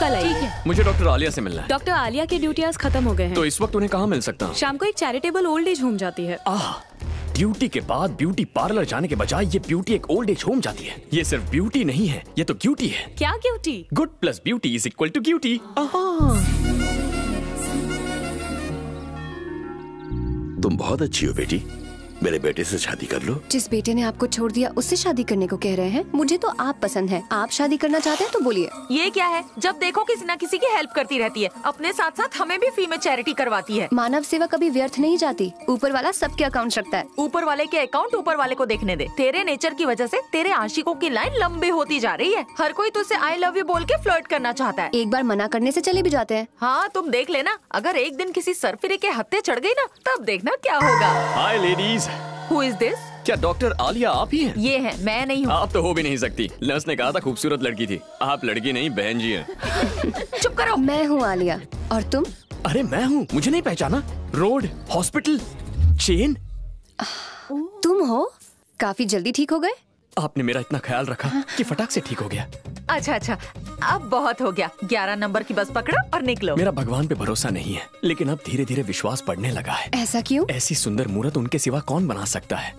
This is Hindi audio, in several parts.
कल आइए। मुझे डॉक्टर आलिया से मिलना है। डॉक्टर आलिया की ड्यूटी आज खत्म हो गए हैं। तो इस वक्त उन्हें कहाँ मिल सकता हूँ? शाम को एक चैरिटेबल ओल्ड एज होम जाती है। ड्यूटी के बाद ब्यूटी पार्लर जाने के बजाय ये ब्यूटी एक ओल्ड एज होम जाती है। ये सिर्फ ब्यूटी नहीं है, ये तो ब्यूटी है। क्या beauty? Good plus beauty is equal to beauty. तुम बहुत अच्छी हो बेटी, मेरे बेटे से शादी कर लो। जिस बेटे ने आपको छोड़ दिया उससे शादी करने को कह रहे हैं? मुझे तो आप पसंद है। आप शादी करना चाहते हैं तो बोलिए। ये क्या है? जब देखो किसी न किसी की हेल्प करती रहती है, अपने साथ साथ हमें भी फ्री में चैरिटी करवाती है। मानव सेवा कभी व्यर्थ नहीं जाती। ऊपर वाला सबके अकाउंट रखता है। ऊपर वाले के अकाउंट ऊपर वाले को देखने दे। तेरे नेचर की वजह से तेरे आशिकों की लाइन लंबी होती जा रही है। हर कोई तुझसे आई लव यू बोल के फ्लर्ट करना चाहता है। एक बार मना करने से चले भी जाते हैं। हाँ, तुम देख लेना, अगर एक दिन किसी सरफिरे के हत्थे चढ़ गई ना, तब देखना क्या होगा। हाय लेडीज। Who is this? क्या डॉक्टर आलिया आप ही हैं? ये है, मैं नहीं हूँ। आप तो हो भी नहीं सकती। नर्स ने कहा था खूबसूरत लड़की थी। आप लड़की नहीं बहन जी हैं। चुप करो। मैं हूँ आलिया। और तुम? अरे मैं हूँ, मुझे नहीं पहचाना? Road, hospital, chain. तुम हो? काफी जल्दी ठीक हो गए। आपने मेरा इतना ख्याल रखा कि फटाक से ठीक हो गया। अच्छा अच्छा, अब बहुत हो गया। 11 नंबर की बस पकड़ो और निकलो। मेरा भगवान पे भरोसा नहीं है, लेकिन अब धीरे धीरे विश्वास बढ़ने लगा है। ऐसा क्यों? ऐसी सुंदर मूरत उनके सिवा कौन बना सकता है?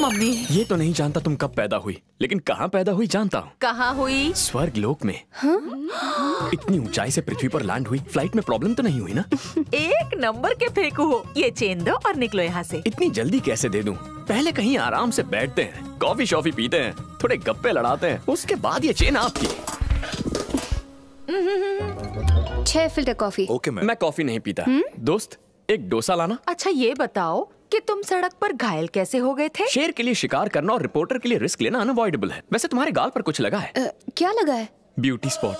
मम्मी। ये तो नहीं जानता तुम कब पैदा हुई, लेकिन कहाँ पैदा हुई जानता हूँ। कहाँ हुई? स्वर्ग लोक में। इतनी ऊंचाई से पृथ्वी पर लैंड हुई। फ्लाइट में प्रॉब्लम तो नहीं हुई ना? 1 नंबर के फेंकू हो। ये चेन दो और निकलो यहाँ से। इतनी जल्दी कैसे दे दूं? पहले कहीं आराम से बैठते हैं, कॉफी शॉफी पीते हैं, थोड़े गप्पे लड़ाते हैं, उसके बाद ये चेन आपकी। 6 फिल्टर कॉफी। Okay ma'am. मैं कॉफी नहीं पीता। दोस्त, एक डोसा लाना। अच्छा ये बताओ कि तुम सड़क पर घायल कैसे हो गए थे? शेर के लिए शिकार करना और रिपोर्टर के लिए रिस्क लेना अनअवॉइडेबल है। वैसे तुम्हारे गाल पर कुछ लगा है? क्या लगा है? Beauty spot.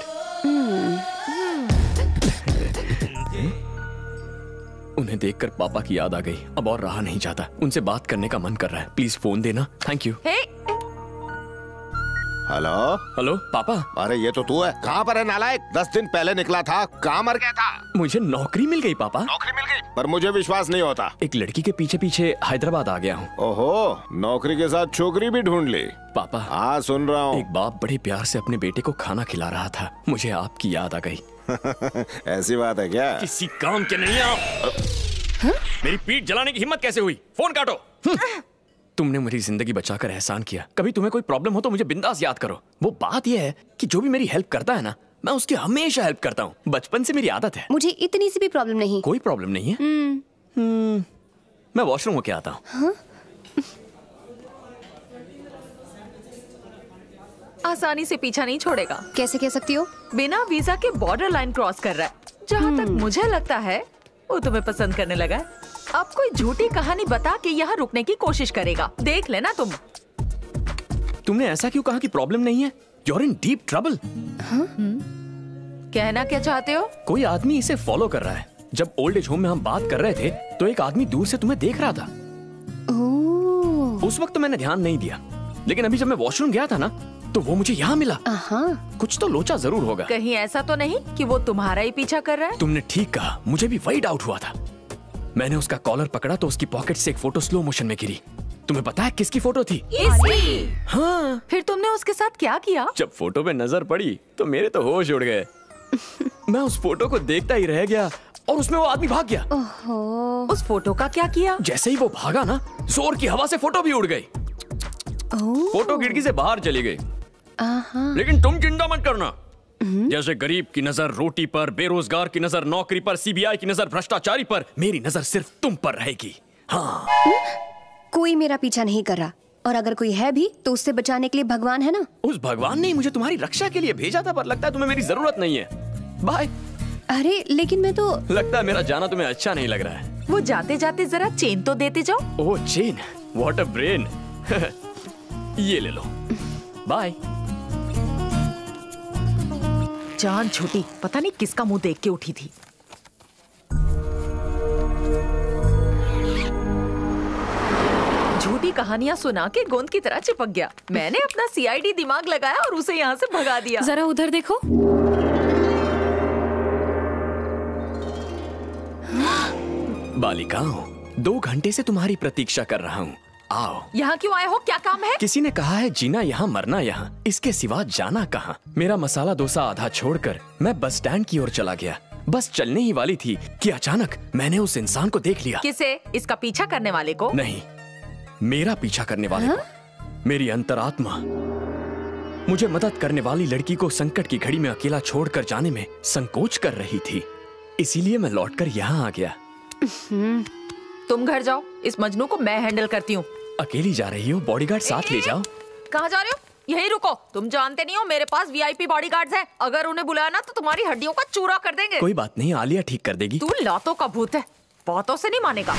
उन्हें देखकर पापा की याद आ गई। अब और रहा नहीं जाता, उनसे बात करने का मन कर रहा है। प्लीज फोन देना। Thank you. हेलो हेलो पापा। अरे ये तो तू है। कहाँ पर है नालायक? 10 दिन पहले निकला था, कहाँ मर गया था? मुझे नौकरी मिल गई पापा। नौकरी मिल गई? पर मुझे विश्वास नहीं होता। एक लड़की के पीछे पीछे हैदराबाद आ गया हूँ। ओहो, नौकरी के साथ छोकरी भी ढूंढ ली? पापा। हाँ सुन रहा हूँ। एक बाप बड़े प्यार से अपने बेटे को खाना खिला रहा था, मुझे आपकी याद आ गई। ऐसी बात है क्या? किसी काम के नहीं आप। मेरी पीठ जलाने की हिम्मत कैसे हुई? फोन काटो। तुमने मेरी जिंदगी बचाकर एहसान किया। कभी तुम्हें कोई प्रॉब्लम हो तो मुझे बिंदास याद करो। वो बात यह है कि जो भी मेरी हेल्प करता है ना, मैं उसकी हमेशा हेल्प करता हूँ। बचपन से मेरी आदत है। मुझे इतनी सी भी प्रॉब्लम नहीं। कोई प्रॉब्लम नहीं है। मैं वॉशरूम होके आता हूँ। आसानी से पीछा नहीं छोड़ेगा। कैसे कह सकती हो? बिना वीजा के बॉर्डर लाइन क्रॉस कर रहा है। जहाँ तक मुझे लगता है वो तुम्हें पसंद करने लगा है। अब कोई झूठी कहानी बता के यहाँ रुकने की कोशिश करेगा, देख लेना तुम। तुमने ऐसा क्यों कहा कि प्रॉब्लम नहीं है? You're in deep trouble। कहना क्या चाहते हो? कोई आदमी इसे फॉलो कर रहा है। जब ओल्ड एज होम में हम बात कर रहे थे तो एक आदमी दूर से तुम्हें देख रहा था। उस वक्त तो मैंने ध्यान नहीं दिया, लेकिन अभी जब मैं वॉशरूम गया था ना तो वो मुझे यहाँ मिला। कुछ तो लोचा जरूर होगा। कहीं ऐसा तो नहीं कि वो तुम्हारा ही पीछा कर रहा है? तुमने ठीक कहा, मुझे भी वही डाउट हुआ था। मैंने उसका कॉलर पकड़ा तो उसकी पॉकेट से एक फोटो स्लो मोशन में गिरी। तुम्हें पता है किसकी फोटो थी? इसकी। हाँ। फिर तुमने उसके साथ क्या किया? जब फोटो पे नजर पड़ी तो मेरे तो होश उड़ गए। मैं उस फोटो को देखता ही रह गया और उसमें वो आदमी भाग गया। उस फोटो का क्या किया? जैसे ही वो भागा ना, जोर की हवा से फोटो भी उड़ गई। फोटो खिड़की से बाहर चली गई। लेकिन तुम चिंता मत करना। जैसे गरीब की नजर रोटी पर, बेरोजगार की नजर नौकरी पर, सीबीआई की नजर भ्रष्टाचारी पर, मेरी नजर सिर्फ तुम पर रहेगी। हाँ। कोई मेरा पीछा नहीं कर रहा, और अगर कोई है भी तो उससे बचाने के लिए भगवान है ना। उस भगवान ने मुझे तुम्हारी रक्षा के लिए भेजा था, पर लगता है तुम्हें मेरी जरूरत नहीं है। बाय। अरे लेकिन मैं तो। लगता है मेरा जाना तुम्हें अच्छा नहीं लग रहा है। वो जाते जाते जरा चेन तो देते जाओ। ओह चेन, व्हाट अ ब्रेन। ये ले लो। बाय। जान छूटी, पता नहीं किसका मुंह देख के उठी थी। झूठी कहानियां सुना के गोंद की तरह चिपक गया। मैंने अपना सीआईडी दिमाग लगाया और उसे यहाँ से भगा दिया। जरा उधर देखो। बालिकाओं, 2 घंटे से तुम्हारी प्रतीक्षा कर रहा हूँ। आओ। यहाँ क्यों आए हो? क्या काम है? किसी ने कहा है जीना यहाँ मरना यहाँ, इसके सिवा जाना कहाँ। मेरा मसाला डोसा आधा छोड़कर मैं बस स्टैंड की ओर चला गया। बस चलने ही वाली थी कि अचानक मैंने उस इंसान को देख लिया। किसे? इसका पीछा करने वाले को? नहीं, मेरा पीछा करने वाले को। मेरी अंतरात्मा मुझे मदद करने वाली लड़की को संकट की घड़ी में अकेला छोड़कर जाने में संकोच कर रही थी, इसीलिए मैं लौटकर यहाँ आ गया। तुम घर जाओ, इस मजनू को मैं हैंडल करती हूँ। अकेली जा रही हो? बॉडीगार्ड साथ ले जाओ। कहाँ जा रहे हो? यहीं रुको। तुम जानते नहीं हो मेरे पास वीआईपी बॉडीगार्ड्स हैं। अगर उन्हें बुलाया ना तो तुम्हारी हड्डियों का चूरा कर देंगे। कोई बात नहीं, आलिया ठीक कर देगी। तू लातों का भूत है, बातों से नहीं मानेगा।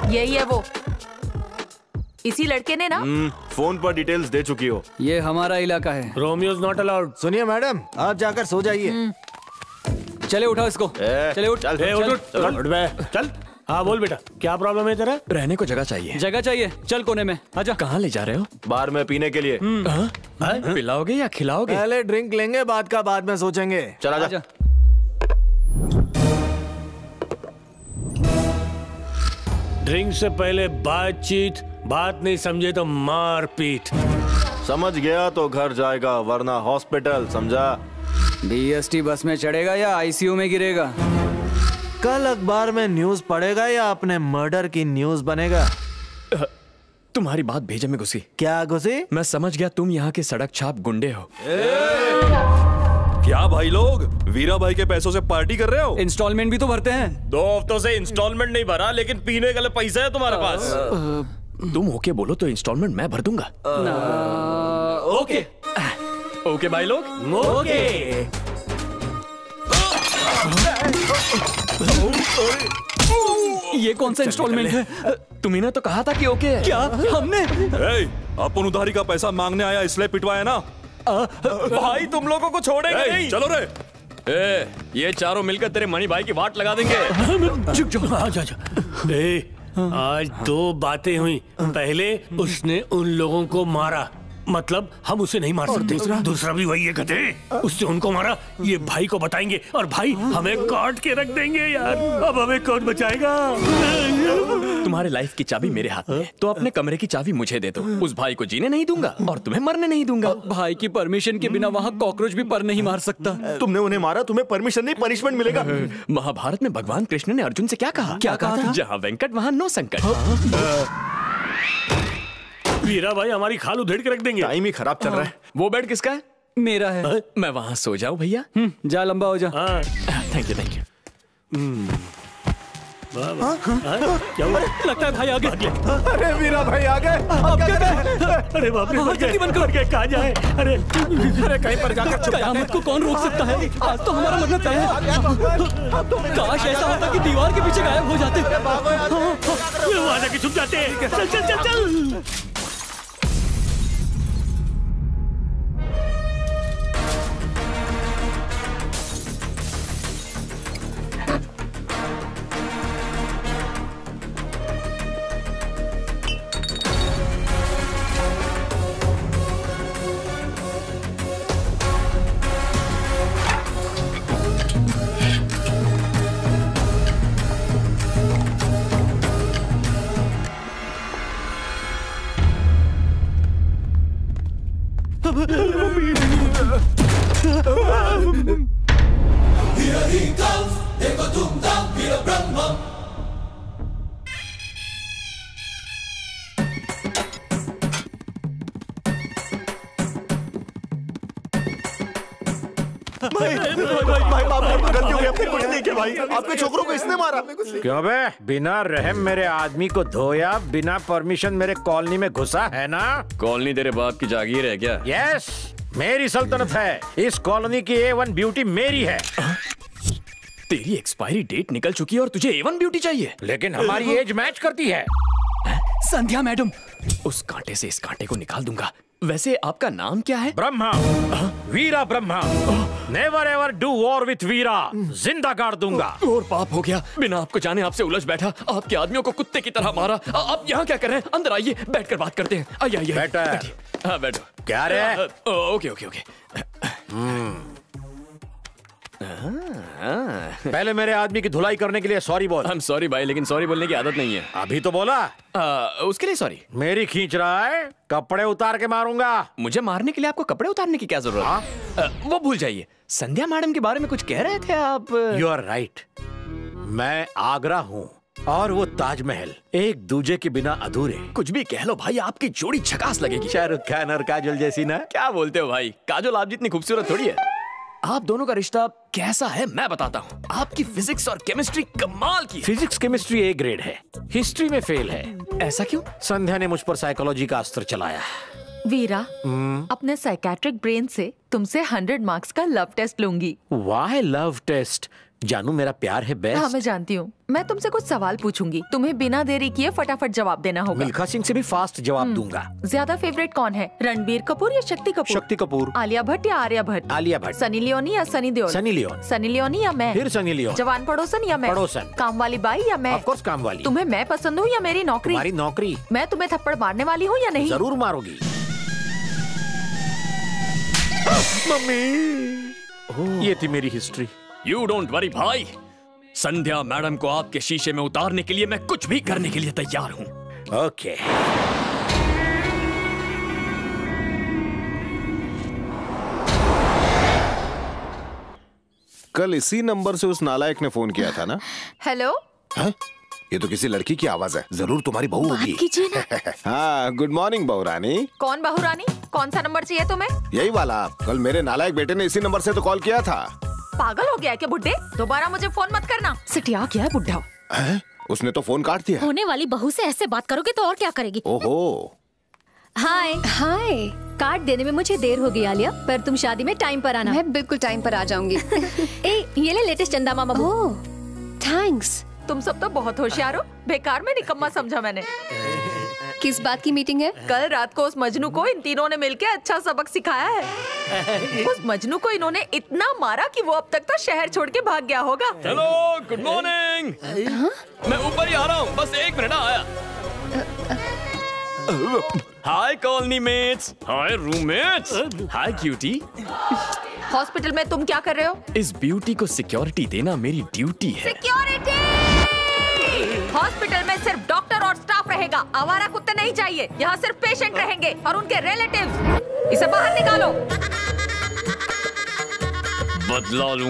यही है वो, इसी लड़के ने ना फोन पर डिटेल्स दे चुकी हो। ये हमारा इलाका है। Romeo is not allowed. सुनिए मैडम, आप जाकर सो जाइए। चले उठाओ इसको। चले उठ। उठ बे, चल। हाँ बोल बेटा, क्या प्रॉब्लम है तेरा? रहने को जगह चाहिए। जगह चाहिए, चल कोने में आजा। कहाँ ले जा रहे हो? बार में पीने के लिए। पिलाओगे या खिलाओगे? पहले ड्रिंक लेंगे, बाद का बाद में सोचेंगे। चला जा। आजा। ड्रिंक से पहले बातचीत, बात नहीं समझे तो मार पीट। समझ गया तो घर जाएगा, वरना हॉस्पिटल, समझा? बीएसटी बस में चढ़ेगा या आईसीयू में गिरेगा? कल अखबार में न्यूज पढ़ेगा या अपने मर्डर की न्यूज बनेगा? तुम्हारी बात भेजे में घुसी। क्या घुसी? मैं समझ गया, तुम यहाँ के सड़क छाप गुंडे हो। क्या भाई लोग वीरा भाई के पैसों से पार्टी कर रहे हो? इंस्टॉलमेंट भी तो भरते हैं। 2 हफ्तों से इंस्टॉलमेंट नहीं भरा, लेकिन पीने के लिए पैसा है तुम्हारे पास। तुम ओके बोलो तो इंस्टॉलमेंट मैं भर दूंगा। ओके ओके भाई लोग। ओके। ये कौन सा इंस्टॉलमेंट है? तुम्ही ने तो कहा था कि ओके है। क्या हमने? अपन उधारी का पैसा मांगने आया इसलिए पिटवाया ना। भाई तुम लोगों को छोड़ेंगे नहीं। चलो रे। ये चारों मिलकर तेरे मणि भाई की वाट लगा देंगे। आज 2 बातें हुई। पहले उसने उन लोगों को मारा, मतलब हम उसे नहीं मार सकते। दूसरा भी वही है, गधे। उसने उनको मारा, ये भाई को बताएंगे और भाई हमें काट के रख देंगे। यार अब हमें कौन बचाएगा? तुम्हारे लाइफ की चाबी मेरे हाथ में है, तो अपने कमरे की चाबी मुझे दे दो। उस भाई को जीने नहीं दूंगा और तुम्हें मरने नहीं दूंगा। भाई की परमिशन के बिना वहाँ कॉकरोच भी पर नहीं मार सकता। तुमने उन्हें मारा, तुम्हें परमिशन नहीं, पनिशमेंट मिलेगा। महाभारत में भगवान कृष्ण ने अर्जुन से क्या कहा? क्या कहा था? जहाँ वेंकट वहाँ नो संकट। वीरा भाई हमारी खाल उधेड़ के रख देंगे। टाइम ही खराब चल रहा है। वो बेड किसका है? मेरा है। मैं वहाँ सो जाऊँ भैया? जा लंबा हो जा। Thank you thank you. क्या हुआ? लगता है भाई आ गए। अरे वीरा भाई आ गए। अब क्या करें? अरे बाप रे, जल्दी बंद कर। कहाँ जाए? अरे कहीं पर जाकर कयामत को कौन रोक सकता है? आज तो हमारा मरना तय है। काश ऐसा होता कि दीवार के पीछे गायब हो जाते। वहाँ जाके छुप जाते हैं। चल चल चल चल। गलती हो गई, अपने कुछ नहीं किया भाई। आपके छोकरों को इसने मारा। क्यों बे? बिना रहम मेरे आदमी को धोया, बिना परमिशन मेरे कॉलोनी में घुसा है ना? कॉलोनी तेरे बाप की जागीर है क्या? यस, मेरी सल्तनत है। इस कॉलोनी की A1 ब्यूटी मेरी है। तेरी एक्सपायरी डेट निकल चुकी है और तुझे A1 ब्यूटी चाहिए? लेकिन हमारी एज मैच करती है। संध्या मैडम, उस कांटे से इस कांटे को निकाल दूंगा, वैसे आपका नाम क्या है? Brahma, Veera Brahma. Never ever do war with Veera, जिंदा गाड़ दूंगा। और पाप हो गया, बिना आपको जाने आपसे उलझ बैठा, आपके आदमियों को कुत्ते की तरह मारा। आप यहाँ क्या कर रहे हैं? अंदर आइए, बैठकर बात करते हैं। आइए आइए, बैठो। हाँ बैठो। क्या रे? Okay okay okay. पहले मेरे आदमी की धुलाई करने के लिए सॉरी बोल। आई एम सॉरी भाई, लेकिन सॉरी बोलने की आदत नहीं है। अभी तो बोला। उसके लिए सॉरी। मेरी खींच रहा है, कपड़े उतार के मारूंगा। मुझे मारने के लिए आपको कपड़े उतारने की क्या जरूरत है? वो भूल जाइए। संध्या मैडम के बारे में कुछ कह रहे थे आप। You are right. मैं आगरा हूँ और वो ताजमहल, एक दूजे के बिना अधूरे। कुछ भी कह लो भाई, आपकी जोड़ी झकास लगेगी। शाहरुख खान और काजोल जैसी ना। क्या बोलते हो भाई, काजोल आप जितनी खूबसूरत थोड़ी है। आप दोनों का रिश्ता कैसा है मैं बताता हूँ। आपकी फिजिक्स और केमिस्ट्री कमाल की। फिजिक्स केमिस्ट्री ए ग्रेड है, हिस्ट्री में फेल है। ऐसा क्यों? संध्या ने मुझ पर साइकोलॉजी का अस्त्र चलाया। वीरा, अपने साइकेट्रिक ब्रेन से तुमसे 100 मार्क्स का लव टेस्ट लूंगी। वाह लव टेस्ट? जानू मेरा प्यार है बेस्ट। हाँ मैं जानती हूँ। मैं तुमसे कुछ सवाल पूछूंगी, तुम्हें बिना देरी किए फटाफट जवाब देना होगा। मिल्खा सिंह से भी फास्ट जवाब दूंगा। ज्यादा फेवरेट कौन है, रणबीर कपूर या शक्ति कपूर? शक्ति कपूर। आलिया भट्ट या आर्या भट्ट? आलिया भट्ट। सनी लियोनी या Sunny Deol? Sunny Leone. Sunny Leone या मैं? फिर सनी लियोन। जवान पड़ोसन या मैं? पड़ोसन। काम वाली बाई या मैं? ऑफ कोर्स काम वाली। तुम्हें मैं पसंद हूँ या मेरी नौकरी? तुम्हारी नौकरी। मैं तुम्हें थप्पड़ मारने वाली हूँ या नहीं? जरूर मारोगी। मम्मी, ये थी मेरी हिस्ट्री। यू डोंट वरी भाई, संध्या मैडम को आपके शीशे में उतारने के लिए मैं कुछ भी करने के लिए तैयार हूँ। ओके। कल इसी नंबर से उस नालायक ने फोन किया था ना? हेलो। हाँ? ये तो किसी लड़की की आवाज है, जरूर तुम्हारी बहू होगी। कीजिए ना। हाँ, गुड मॉर्निंग बहू रानी। कौन बहू रानी? कौन सा नंबर चाहिए तुम्हें? यही वाला। कल मेरे नालायक बेटे ने इसी नंबर से तो कॉल किया था। पागल हो गया है क्या बुड्ढे? दोबारा मुझे फोन मत करना। सिटिया क्या है बुड्ढा? उसने तो फोन काट दिया। होने वाली बहू से ऐसे बात करोगे तो और क्या करेगी? ओहो। हाय हाय। कार्ड देने में मुझे देर हो गई आलिया, पर तुम शादी में टाइम पर आना। मैं बिल्कुल टाइम पर आ जाऊंगी। ए, ये ले लेटेस्ट चंदा मामा। ओह, थैंक्स। तुम सब तो बहुत होशियार हो, बेकार में निकम्मा समझा मैंने। किस बात की मीटिंग है? कल रात को उस मजनू को इन तीनों ने मिलके अच्छा सबक सिखाया है। उस मजनू को इन्होंने इतना मारा कि वो अब तक तो शहर छोड़ के भाग गया होगा। Hello, good morning. मैं ऊपर ही आ रहा हूँ, बस 1 मिनट आया। हाय कॉलोनी मेट्स, हाय रूममेट्स, हाय क्यूटी। हॉस्पिटल में तुम क्या कर रहे हो? इस ब्यूटी को सिक्योरिटी देना मेरी ड्यूटी है। सिक्योरिटी! हॉस्पिटल में सिर्फ डॉक्टर और स्टाफ रहेगा, आवारा कुत्ते नहीं चाहिए। यहाँ सिर्फ पेशेंट रहेंगे और उनके रिलेटिव्स। इसे बाहर निकालो। बदला लूंगा।